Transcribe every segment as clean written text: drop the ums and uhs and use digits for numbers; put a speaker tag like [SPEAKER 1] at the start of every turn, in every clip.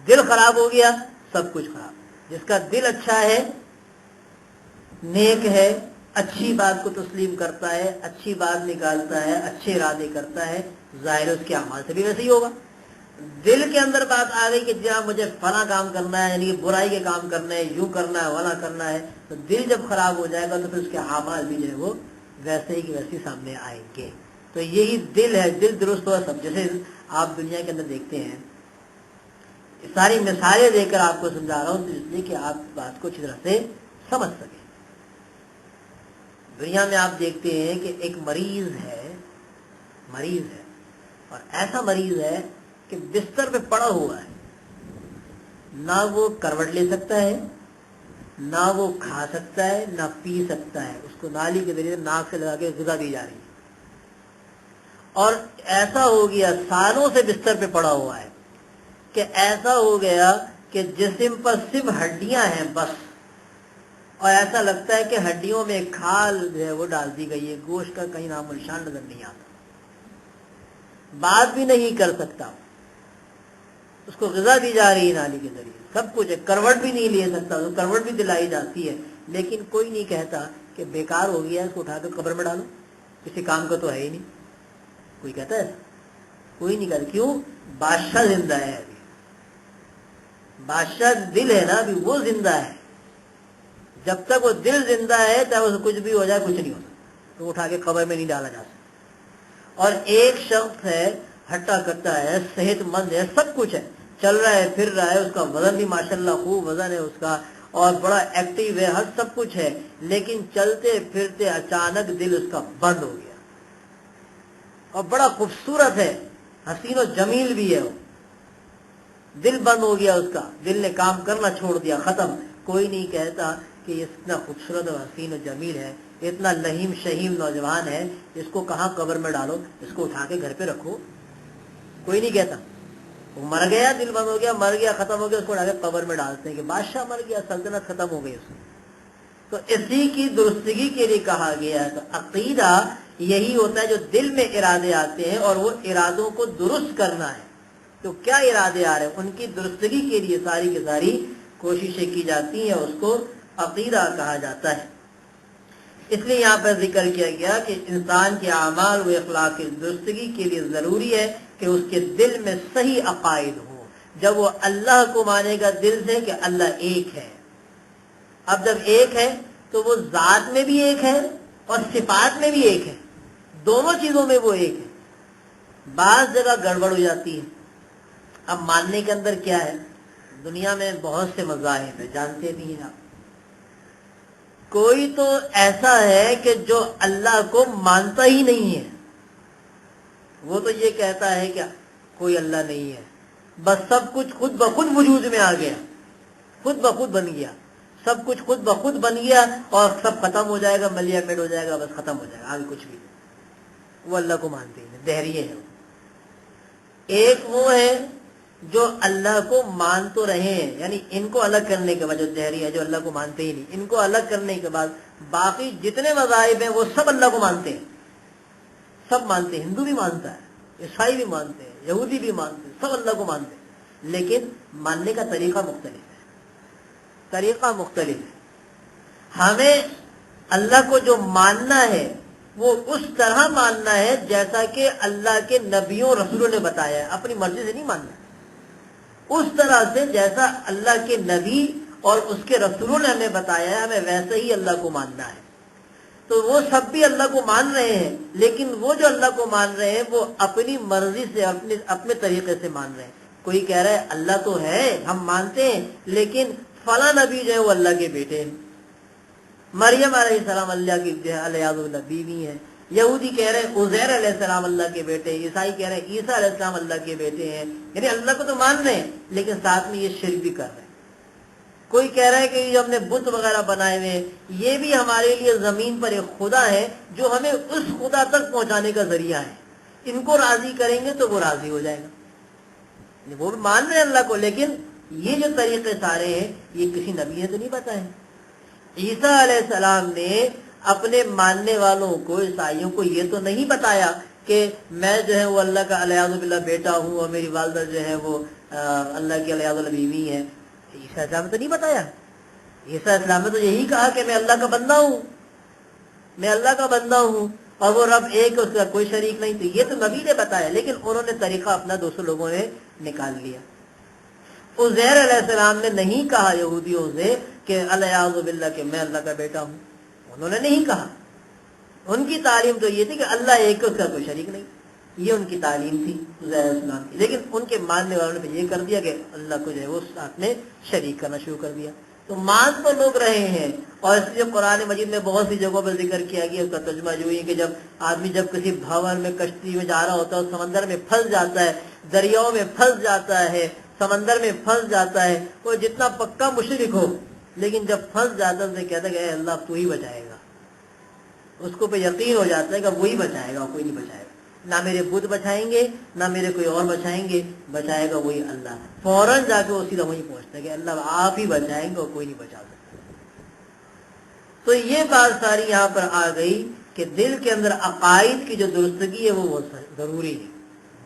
[SPEAKER 1] دل خراب ہو گیا سب کچھ خراب. جس کا دل اچھا ہے، نیک ہے، اچھی بات کو تسلیم کرتا ہے، اچھی بات نکالتا ہے، اچھے ارادے کرتا ہے، ظاہر اس کے اعمال سے بھی ویسے ہی ہوگا. دل کے اندر بات آ گئی کہ جہاں مجھے فلاں کام کرنا ہے، یعنی برائی کے کام کرنا ہے، یوں کرنا ہے، والا کرنا ہے، تو دل جب خراب ہو جائے گا تو پھر اس کے اعمال بھی جو ہے وہ ویسے ہی کہ ویسے ہی سامنے آئیں گے. تو یہی دل ہے. دل درست ہوا سب. جیسے آپ دنیا کے اندر دیکھتے ہیں، ساری مثالیں دے کر آپ کو سمجھا رہا ہوں تو اس لیے کہ آپ بات کو اچھی طرح سے سمجھ سکیں. دنیا میں آپ دیکھتے ہیں کہ ایک مریض ہے اور ایسا مریض ہے کہ بستر پہ پڑا ہوا ہے، نہ وہ کروٹ لے سکتا ہے، نہ وہ کھا سکتا ہے، نہ پی سکتا ہے. اس کو نالی کے ذریعے ناک سے لگا کے غذا دی جا رہی ہے. اور ایسا ہو گیا سالوں سے بستر پہ پڑا ہوا ہے کہ ایسا ہو گیا کہ جسم پر صرف ہڈیاں ہیں بس، اور ایسا لگتا ہے کہ ہڈیوں میں کھال جو ہے وہ ڈال دی گئی ہے، گوشت کا کہیں نام و نشان نظر نہیں آتا. بات بھی نہیں کر سکتا، اس کو غذا دی جا رہی ہے نالی کے ذریعے، سب کچھ ہے. کروٹ بھی نہیں لے سکتا، تو کروٹ بھی دلائی جاتی ہے، لیکن کوئی نہیں کہتا کہ بیکار ہو گیا اس کو اٹھا کر قبر میں ڈالو، کسی کام کا تو ہے ہی نہیں. کوئی کہتا ہے؟ کوئی نہیں کہتا. کیوں؟ بادشاہ زندہ ہے ابھی. بادشاہ دل ہے نا ابھی، وہ زندہ ہے. جب تک وہ دل زندہ ہے چاہے اسے کچھ بھی ہو جائے کچھ نہیں ہو سکتا، تو اٹھا کے قبر میں نہیں ڈالا جا سکتا. اور ایک شخص ہے، ہٹا کٹا ہے، صحت مند ہے، سب کچھ ہے، چل رہا ہے، پھر رہا ہے، اس کا وزن بھی ماشاءاللہ خوب وزن ہے اس کا، اور بڑا ایکٹیو ہے، ہر سب کچھ ہے، لیکن چلتے پھرتے اچانک دل اس کا بند ہو گیا. اور بڑا خوبصورت ہے، حسین و جمیل بھی ہے، وہ دل بند ہو گیا اس کا، دل نے کام کرنا چھوڑ دیا، ختم. کوئی نہیں کہتا کہ یہ اتنا خوبصورت اور حسین و جمیل ہے، اتنا لہیم شہیم نوجوان ہے، اس کو کہاں قبر میں ڈالو، اس کو اٹھا کے گھر پہ رکھو. کوئی نہیں کہتا. وہ مر گیا، دل بند ہو گیا، مر گیا، ختم ہو گیا، اس کو اٹھا کے قبر میں ڈالتے ہیں کہ بادشاہ مر گیا، سلطنت ختم ہو گئی اس کی. تو اسی کی درستگی کے لیے کہا گیا ہے. تو عقیدہ یہی ہوتا ہے جو دل میں ارادے آتے ہیں اور وہ ارادوں کو درست کرنا ہے. تو کیا ارادے آ رہے ہیں، ان کی درستگی کے لیے ساری کی ساری کوششیں کی جاتی ہیں، اس کو عقیدہ کہا جاتا ہے. اس لیے یہاں پر ذکر کیا گیا کہ انسان کے اعمال و اخلاق کی درستگی کے لیے ضروری ہے کہ اس کے دل میں صحیح عقائد ہو. جب وہ اللہ کو مانے گا دل سے کہ اللہ ایک ہے. اب جب ایک ہے تو وہ ذات میں بھی ایک ہے اور صفات میں بھی ایک ہے، دونوں چیزوں میں وہ ایک ہے. بعض جگہ گڑبڑ ہو جاتی ہے. اب ماننے کے اندر کیا ہے، دنیا میں بہت سے مذاہب ہیں، جانتے بھی ہیں آپ. کوئی تو ایسا ہے کہ جو اللہ کو مانتا ہی نہیں ہے، وہ تو یہ کہتا ہے کہ کوئی اللہ نہیں ہے، بس سب کچھ خود بخود وجود میں آ گیا، خود بخود بن گیا، سب کچھ خود بخود بن گیا اور سب ختم ہو جائے گا، ملیا میٹ ہو جائے گا، بس ختم ہو جائے گا، آگے کچھ بھی نہیں. وہ اللہ کو مانتے ہیں، دہریے ہیں. ایک وہ ہے جو اللہ کو مان تو رہے ہیں، یعنی ان کو الگ کرنے کے بعد، جو دہری ہے جو اللہ کو مانتے ہی نہیں، ان کو الگ کرنے کے بعد باقی جتنے مذاہب ہیں وہ سب اللہ کو مانتے ہیں، سب مانتے ہیں. ہندو بھی مانتا ہے، عیسائی بھی مانتے ہیں، یہودی بھی مانتے ہیں، سب اللہ کو مانتے ہیں، لیکن ماننے کا طریقہ مختلف ہے. طریقہ مختلف ہے. ہمیں اللہ کو جو ماننا ہے وہ اس طرح ماننا ہے جیسا کہ اللہ کے نبیوں رسولوں نے بتایا ہے، اپنی مرضی سے نہیں ماننا. اس طرح سے جیسا اللہ کے نبی اور اس کے رسولوں نے ہمیں بتایا ہے، ہمیں ویسے ہی اللہ کو ماننا ہے. تو وہ سب بھی اللہ کو مان رہے ہیں، لیکن وہ جو اللہ کو مان رہے ہیں وہ اپنی مرضی سے، اپنے طریقے سے مان رہے ہیں. کوئی کہہ رہا ہے اللہ تو ہے، ہم مانتے ہیں، لیکن فلاں نبی جو ہے وہ اللہ کے بیٹے ہیں، مریم علیہ السلام اللہ کی علیہ بیوی ہیں. یہودی کہہ رہے ہیں عزیر علیہ السلام اللہ کے بیٹے، عیسائی کہہ رہے ہیں عیسیٰ علیہ السلام اللہ کے بیٹے ہیں. یعنی اللہ کو تو مان رہے ہیں لیکن ساتھ میں یہ شرک بھی کر رہے ہیں. کوئی کہہ رہا ہے کہ یہ ہم نے بت وغیرہ بنائے ہوئے، یہ بھی ہمارے لیے زمین پر ایک خدا ہے جو ہمیں اس خدا تک پہنچانے کا ذریعہ ہے، ان کو راضی کریں گے تو وہ راضی ہو جائے گا. وہ بھی مان رہے ہیں اللہ کو، لیکن یہ جو طریقے سارے ہیں یہ کسی نبی نے تو نہیں بتائے. عیسیٰ علیہ السلام نے اپنے ماننے والوں کو، عیسائیوں کو یہ تو نہیں بتایا کہ میں جو ہے وہ اللہ کا علیہ باللہ بیٹا ہوں اور میری والدہ جو ہے وہ اللہ کی علیہ بیوی ہے. عیسیٰ اسلام نے تو نہیں بتایا. عیسیٰ اسلام نے تو یہی کہا کہ میں اللہ کا بندہ ہوں, میں اللہ کا بندہ ہوں اور وہ رب ایک, اس کا کوئی شریک نہیں. تو یہ تو نبی نے بتایا, لیکن انہوں نے طریقہ اپنا دوسرے لوگوں نے نکال لیا. عزیر علیہ السلام نے نہیں کہا یہودیوں سے کہ الیاذ باللہ کہ میں اللہ کا بیٹا ہوں, انہوں نے نہیں کہا. ان کی تعلیم تو یہ تھی کہ اللہ ایک, اس کا کوئی شریک نہیں. یہ ان کی تعلیم تھی عزیر علیہ السلام کی. لیکن ان کے ماننے والوں نے یہ کر دیا کہ اللہ کو جو ہے وہ ساتھ میں شریک کرنا شروع کر دیا. تو مان تو لوگ رہے ہیں, اور اس لیے قرآن مجید میں بہت سی جگہوں پر ذکر کیا گیا. اس کا ترجمہ جو ہے کہ جب آدمی جب کسی بھاور میں کشتی میں جا رہا ہوتا ہے, سمندر میں پھنس جاتا ہے, دریاؤں میں پھنس جاتا ہے, سمندر میں پھنس جاتا ہے, وہ جتنا پکا مشرک ہو لیکن جب پھنس جاتا ہے اسے کہتا ہے کہ اے اللہ تو ہی بچائے گا. اس کو پہ یقین ہو جاتا ہے کہ وہی بچائے گا, کوئی نہیں بچائے گا. نہ میرے بت بچائیں گے, نہ میرے کوئی اور بچائیں گے, بچائے گا وہی اللہ. فوراً جا کے وہ سیدھا وہیں پہنچتا ہے کہ اللہ آپ ہی بچائیں گے اور کوئی نہیں بچا سکتا. تو یہ بات ساری یہاں پر آ گئی کہ دل کے اندر عقائد کی جو درستگی ہے وہ بہت ضروری ہے.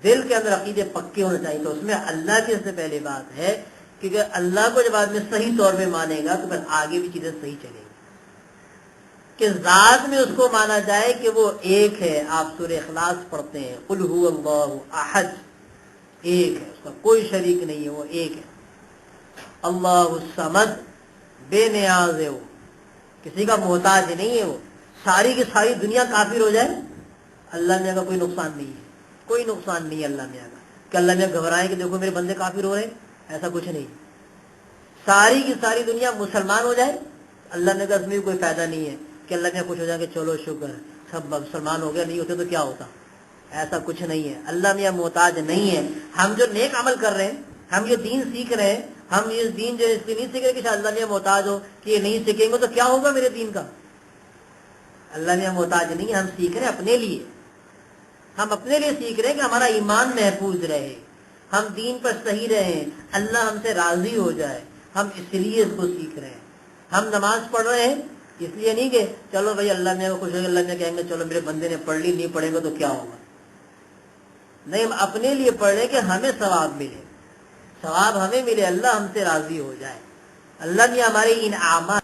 [SPEAKER 1] دل کے اندر عقیدے پکے ہونے چاہیے. تو اس میں اللہ کی سب سے پہلے بات ہے کیونکہ اللہ کو جب آدمی صحیح طور پہ مانے گا تو پھر آگے بھی چیزیں صحیح چلیں گی. کہ ذات میں اس کو مانا جائے کہ وہ ایک ہے. آپ سورہ اخلاص پڑھتے ہیں, قل هو اللہ احد, ایک ہے, اس کا کوئی شریک نہیں ہے, وہ ایک ہے. اللہ الصمد, بے نیاز ہے, وہ کسی کا محتاج نہیں ہے. وہ ساری کی ساری دنیا کافر ہو جائے, اللہ میاں کا کوئی نقصان نہیں ہے, کوئی نقصان نہیں ہے اللہ میاں کا. کہ اللہ میاں گھبرائیں کہ دیکھو میرے بندے کافر ہو رہے, ایسا کچھ نہیں. ساری کی ساری دنیا مسلمان ہو جائے, اللہ نے کہا اس میں بھی کوئی فائدہ نہیں ہے کہ اللہ میاں خوش ہو جائے کہ چلو شکر سب مسلمان ہو گیا, نہیں ہوتے تو کیا ہوتا. ایسا کچھ نہیں ہے. اللہ میاں محتاج نہیں ہے. ہم جو نیک عمل کر رہے ہیں, ہم جو دین سیکھ رہے ہیں, ہم یہ دین جو اس لیے نہیں سیکھ رہے کہ اللہ میاں محتاج ہو, کہ یہ نہیں سیکھیں گے تو کیا ہوگا میرے دین کا. اللہ میاں محتاج نہیں ہے, ہم سیکھ رہے ہیں اپنے لیے. ہم اپنے لیے سیکھ رہے ہیں کہ ہمارا ایمان محفوظ رہے, ہم دین پر صحیح رہیں, اللہ ہم سے راضی ہو جائے. ہم اس لیے اس کو سیکھ رہے ہیں. ہم نماز پڑھ رہے ہیں اس لیے نہیں کہ چلو بھائی اللہ میاں کو خوش ہو گیا, اللہ میاں کہیں گے چلو میرے بندے نے پڑھ لی, نہیں پڑھے گا تو کیا ہوگا. نہیں, ہم اپنے لیے پڑھ رہے کہ ہمیں ثواب ملے, ثواب ہمیں ملے, اللہ ہم سے راضی ہو جائے. اللہ میاں ہمارے انعامات